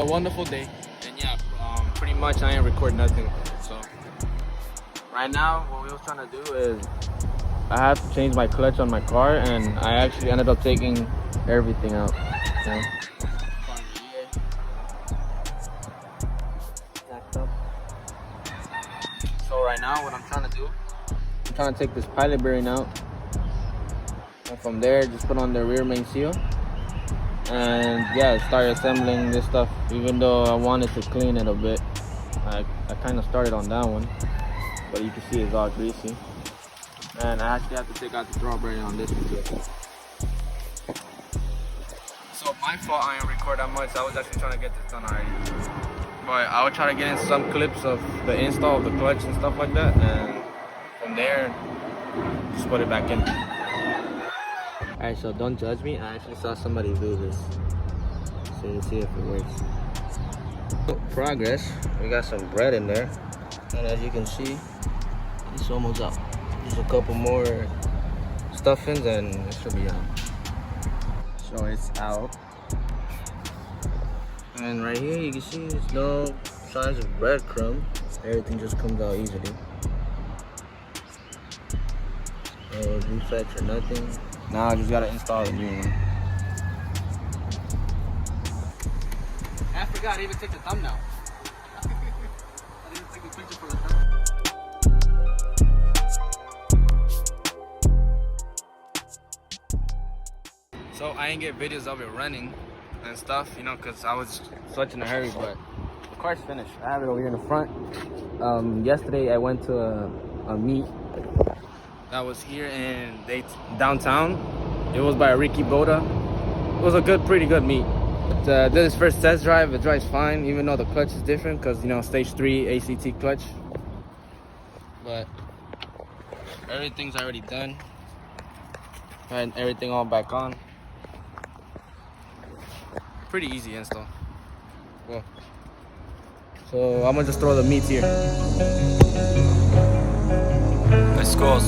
a wonderful day. And yeah, pretty much I ain't record nothing. So right now, what we was trying to do is I had to change my clutch on my car, and I actually ended up taking everything out. You know? So right now, what I'm trying to do, I'm trying to take this pilot bearing out, and from there, just put on the rear main seal, and yeah, start assembling this stuff. Even though I wanted to clean it a bit, I kind of started on that one, but you can see it's all greasy. And I actually have to take out the strawberry on this one too. So my fault I didn't record that much. I was actually trying to get this done already. But I would try to get in some clips of the install of the clutch and stuff like that. And from there, just put it back in. Alright, so don't judge me. I actually saw somebody do this. So you see if it works. Progress. We got some bread in there. And as you can see, it's almost out. Just a couple more stuffings and it should be out. So it's out. And right here you can see there's no signs of breadcrumb. Everything just comes out easily. No defects or nothing. Now I just gotta install a new one. I forgot to even take the thumbnail. I didn't take a picture for the thumbnail. So I didn't get videos of it running and stuff, you know, because I was such in a hurry, but the car's finished. I have it over here in the front. Yesterday I went to a meet that was here in downtown. It was by Ricky Boda. It was a pretty good meet. But, this is his first test drive. It drives fine, even though the clutch is different because, you know, stage 3 ACT clutch. But everything's already done. And everything all back on. Pretty easy install. Well, so I'm gonna just throw the meats here. Let's go.